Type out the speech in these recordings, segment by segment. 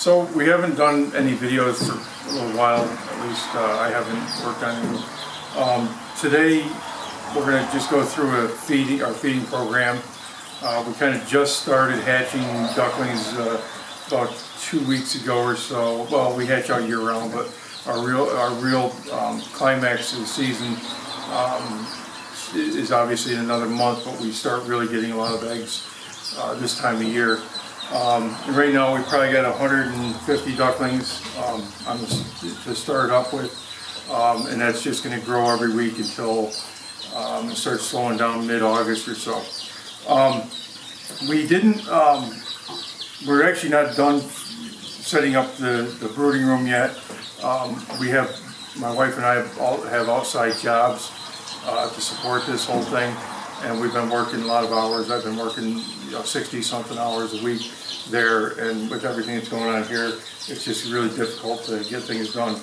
So we haven't done any videos for a little while, at least I haven't worked on any. Today we're going to just go through our feeding program. We kind of just started hatching ducklings about 2 weeks ago or so. Well, we hatch out year round, but our real climax of the season is obviously in another month, but we start really getting a lot of eggs this time of year. And right now we probably got 150 ducklings to start up with, and that's just going to grow every week until it starts slowing down mid-August or so. We're actually not done setting up the brooding room yet. My wife and I have outside jobs to support this whole thing, and we've been working a lot of hours. I've been working 60-something hours a week there, and with everything that's going on here, it's just really difficult to get things done.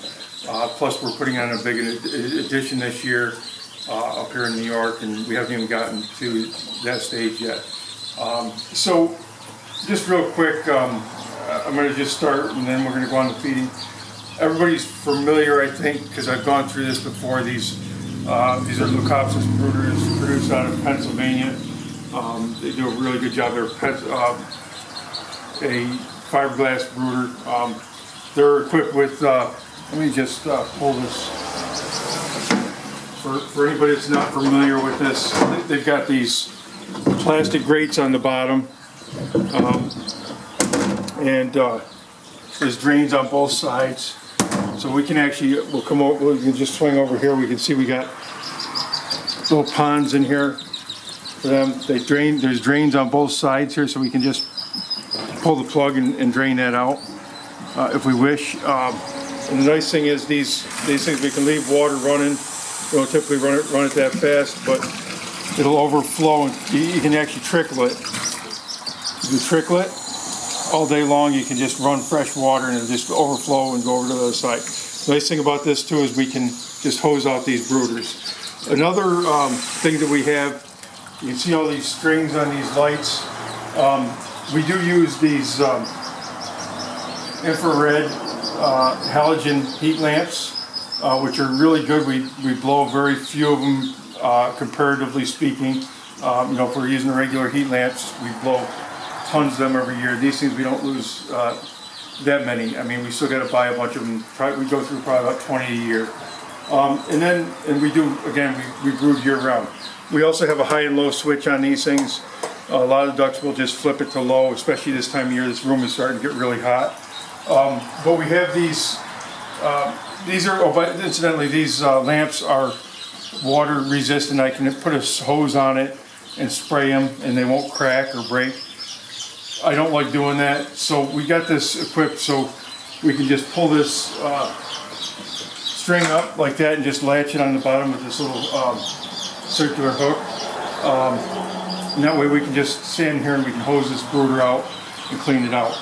Plus, we're putting on a big addition this year up here in New York, and we haven't even gotten to that stage yet. So, just real quick, I'm going to just start, and then we're going to go on to feeding. Everybody's familiar, I think, because I've gone through this before. These are Leucopsis Brooders, produced out of Pennsylvania. They do a really good job. They're a fiberglass brooder. They're equipped with, let me just pull this. For anybody that's not familiar with this, they've got these plastic grates on the bottom, and there's drains on both sides. So we can actually, we can just swing over here. We can see we got little ponds in here for them. There's drains on both sides here, so we can just pull the plug and drain that out if we wish. And the nice thing is these things, we can leave water running. We don't typically run it that fast, but it'll overflow, and you can actually trickle it. If you trickle it all day long, you can just run fresh water and it'll just overflow and go over to the other side. The nice thing about this too is we can just hose out these brooders. Another thing that we have, you can see all these strings on these lights. We do use these infrared halogen heat lamps, which are really good. We blow very few of them, comparatively speaking. If we're using the regular heat lamps, we blow tons of them every year. These things we don't lose that many. I mean, we still got to buy a bunch of them. We go through probably about 20 a year. And we do, again, we brood year round. We also have a high and low switch on these things. A lot of ducks will just flip it to low, especially this time of year. This room is starting to get really hot. But we have these incidentally, these lamps are water resistant. I can put a hose on it and spray them, and they won't crack or break. I don't like doing that, so we got this equipped so we can just pull this string up like that and just latch it on the bottom with this little circular hook. And that way we can just stand here and we can hose this brooder out and clean it out.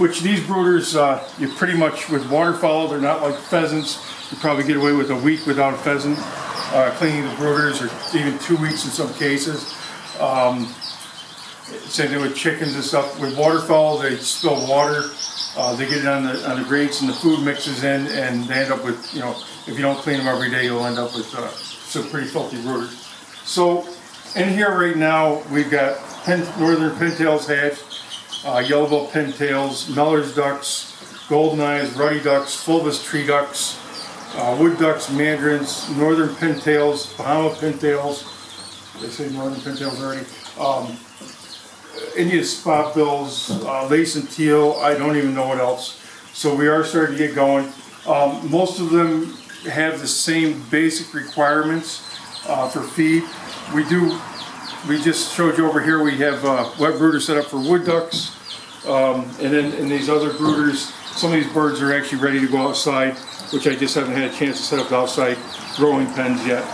Which these brooders, you pretty much, with waterfowl, they're not like pheasants. You probably get away with a week without a pheasant cleaning the brooders, or even 2 weeks in some cases. Same thing with chickens and stuff. With waterfowl, they spill water, they get it on the grates, and the food mixes in, and they end up with, if you don't clean them every day, you'll end up with some pretty filthy brooders. So in here right now, we've got northern pintails hatched, yellow-billed pintails, Meller's ducks, golden eyes, ruddy ducks, fulvous tree ducks, wood ducks, mandarins, northern pintails, Bahama pintails. They say northern pintails already. Indian spot bills, lace and teal. I don't even know what else. So we are starting to get going. Most of them have the same basic requirements for feed. We just showed you over here, we have wet brooders set up for wood ducks, and then in these other brooders, some of these birds are actually ready to go outside, which I just haven't had a chance to set up outside growing pens yet.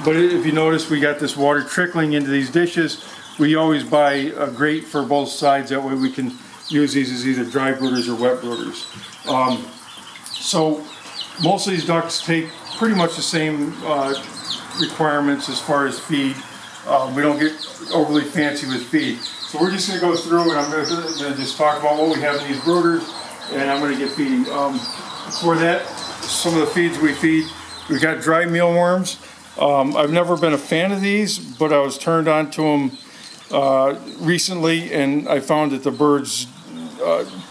But if you notice, we got this water trickling into these dishes. We always buy a grate for both sides, that way we can use these as either dry brooders or wet brooders. So most of these ducks take pretty much the same requirements as far as feed. We don't get overly fancy with feed. So we're just going to go through and I'm going to just talk about what we have in these brooders, and I'm going to get feeding. For that, some of the feeds we feed, we've got dry mealworms. I've never been a fan of these, but I was turned on to them recently, and I found that the birds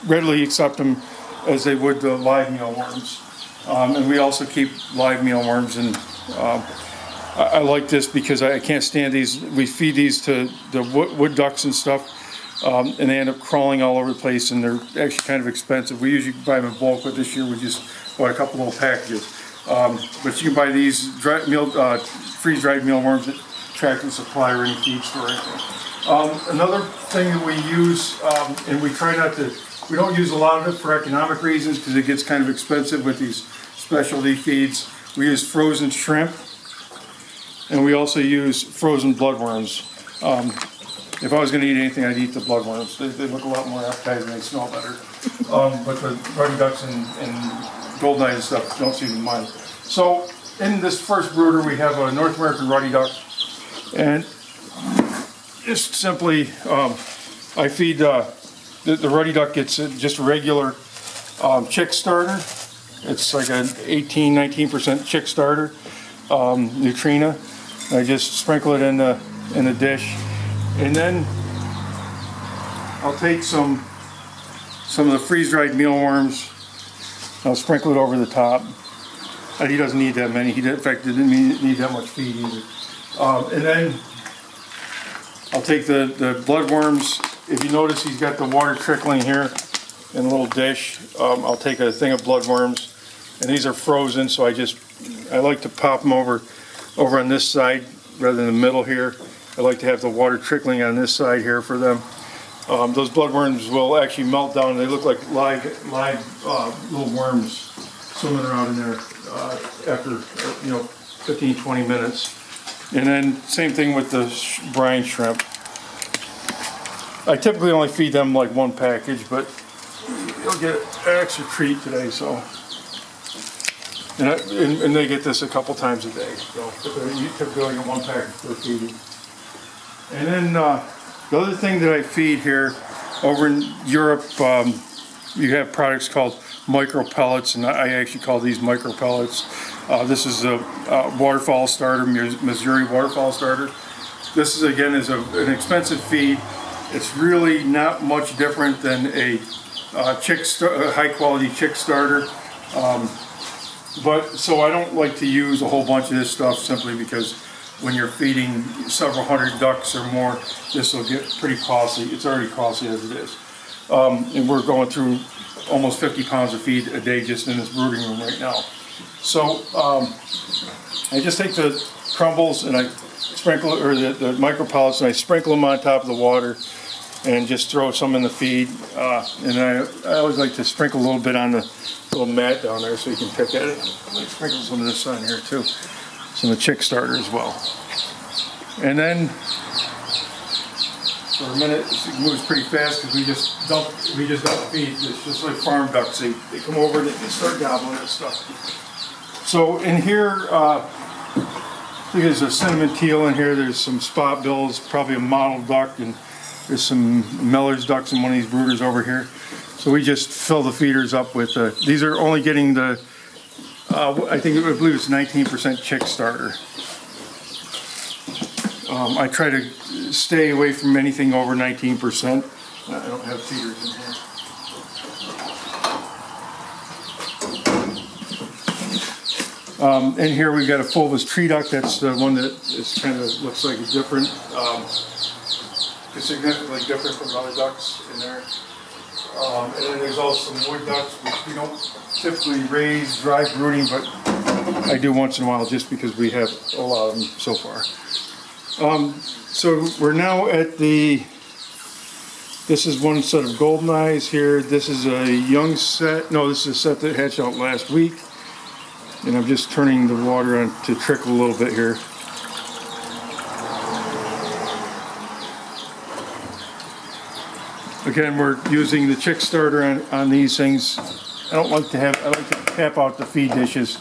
readily accept them as they would the live mealworms. And we also keep live mealworms, and I like this because I can't stand these. We feed these to the wood ducks and stuff, and they end up crawling all over the place, and they're actually kind of expensive. We usually buy them in bulk, but this year we just bought a couple little packages. But you can buy these freeze-dried mealworms at Tractor Supply or any feed store or anything. Another thing that we use, and we try not to, we don't use a lot of it for economic reasons because it gets kind of expensive with these specialty feeds. We use frozen shrimp, and we also use frozen bloodworms. If I was going to eat anything, I'd eat the bloodworms. They look a lot more appetizing, they smell better. But the ruddy ducks and golden eyes and stuff don't seem to mind. So in this first brooder, we have a North American ruddy duck, and just simply, I feed the ruddy duck gets just a regular chick starter. It's like an 18-19% chick starter, Neutrina. I just sprinkle it in the dish, and then I'll take some of the freeze-dried mealworms. I'll sprinkle it over the top. He doesn't need that many. In fact, he didn't need that much feed either. And then I'll take the bloodworms. If you notice, he's got the water trickling here in a little dish. I'll take a thing of bloodworms, and these are frozen, so I like to pop them over on this side rather than the middle here. I like to have the water trickling on this side here for them. Those bloodworms will actually melt down. They look like live little worms swimming around in there after 15-20 minutes. And then same thing with the brine shrimp. I typically only feed them like one package, but you'll get an extra treat today. So, and they get this a couple times a day. So you typically get one package per feeding. And then the other thing that I feed here, over in Europe, you have products called micro pellets, and I actually call these micro pellets. This is a waterfowl starter, Missouri waterfowl starter. This is an expensive feed. It's really not much different than a high quality chick starter. But so I don't like to use a whole bunch of this stuff simply because when you're feeding several hundred ducks or more, this will get pretty costly. It's already costly as it is. And we're going through almost 50 pounds of feed a day just in this brooding room right now. So I just take the crumbles and I sprinkle, or the micro pellets, and I sprinkle them on top of the water and just throw some in the feed. And I always like to sprinkle a little bit on the little mat down there so you can pick at it. I sprinkle some of this on here too. Some of the chick starter as well. And then for a minute, it moves pretty fast because we just dump the feed. It's just like farm ducks. They come over and they start gobbling this stuff. So in here, I think there's a cinnamon teal in here. There's some spot bills, probably a mottled duck, and there's some Miller's ducks in one of these brooders over here. So we just fill the feeders up with these are only getting the I believe it's 19% chick starter. I try to stay away from anything over 19%. I don't have feeders in here. In here we've got a fulvous tree duck. That's the one that is kind of looks like it's different. It's significantly different from other ducks in there. And then there's also some wood ducks, which we don't typically raise dry brooding, but I do once in a while just because we have a lot of them so far. So we're now at this is one set of golden eyes here. This is a young set. No, this is a set that hatched out last week. And I'm just turning the water on to trickle a little bit here. Again, we're using the chick starter on these things. I like to tap out the feed dishes.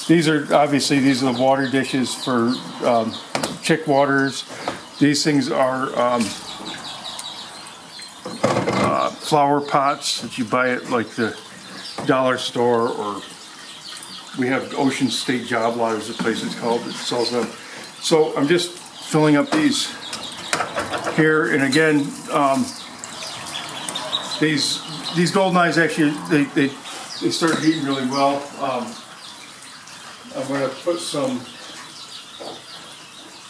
These are the water dishes for chick waters. These things are flower pots that you buy at like the dollar store, or we have Ocean State Job Lot is the place it's called that sells them. So I'm just filling up these here, and again, these golden eyes actually they start eating really well. I'm going to put some.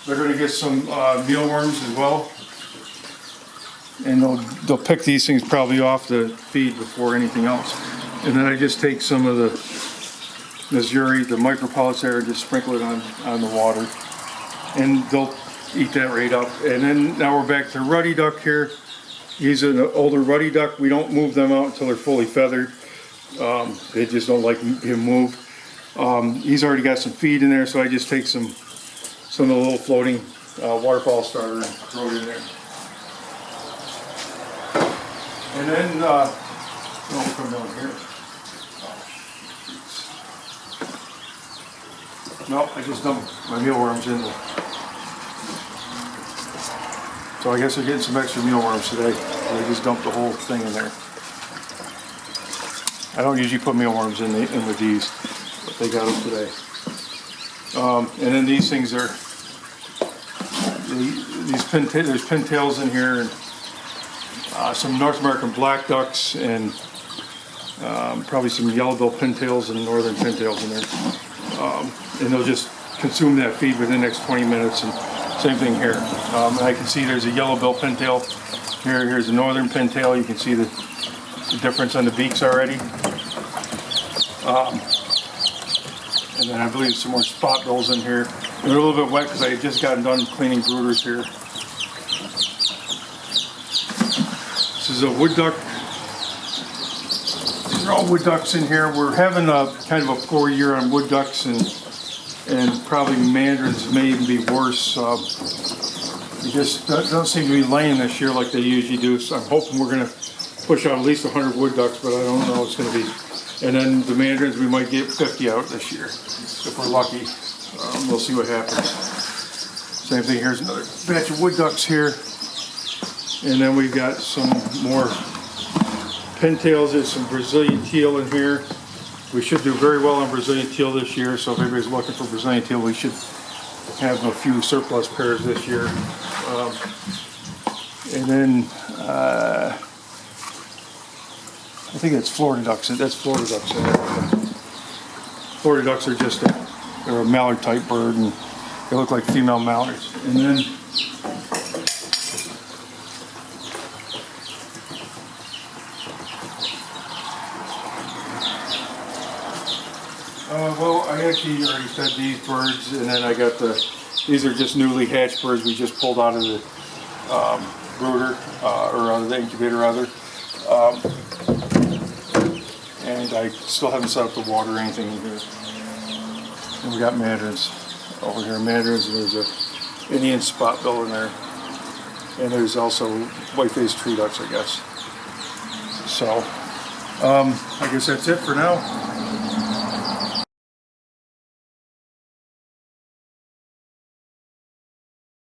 They're going to get some mealworms as well, and they'll pick these things probably off the feed before anything else. And then I just take some of the Missouri, the micropellets there, and just sprinkle it on the water, and they'll eat that right up. And then now we're back to ruddy duck here. He's an older ruddy duck. We don't move them out until they're fully feathered. They just don't like him move. He's already got some feed in there, so I just take some of the little floating waterfowl starter and throw it in there. And then, don't come down here. No, I just dumped my mealworms in there. So I guess they're getting some extra mealworms today. I just dumped the whole thing in there. I don't usually put mealworms in with these, but they got them today. And then these things are, there's pintails in here, and some North American black ducks, and probably some yellow-bill pintails and northern pintails in there. And they'll just consume that feed within the next 20 minutes, and same thing here. I can see there's a yellow-bill pintail here. Here's a northern pintail. You can see the difference on the beaks already. And then I believe some more spot bills in here. They're a little bit wet because I had just gotten done cleaning brooders here. This is a wood duck. These are all wood ducks in here. We're having a kind of a poor year on wood ducks, and probably mandarins may even be worse. They just don't seem to be laying this year like they usually do. So I'm hoping we're going to push out at least 100 wood ducks, but I don't know what it's going to be. And then the mandarins, we might get 50 out this year if we're lucky. We'll see what happens. Same thing. Here's another batch of wood ducks here, and then we've got some more pintails. There's some Brazilian teal in here. We should do very well on Brazilian teal this year, so if anybody's looking for Brazilian teal, we should have a few surplus pairs this year. And then I think that's Florida ducks. That's Florida ducks in there. Florida ducks are just they're a mallard type bird, and they look like female mallards. And then well, I actually already fed these birds, and then I got these are just newly hatched birds we just pulled out of the brooder, or out of the incubator rather. And I still haven't set up the water or anything in here. And we got mandarins over here. Mandarins, and there's a Indian spot bill in there. And there's also white-faced tree ducks, I guess. So, I guess that's it for now.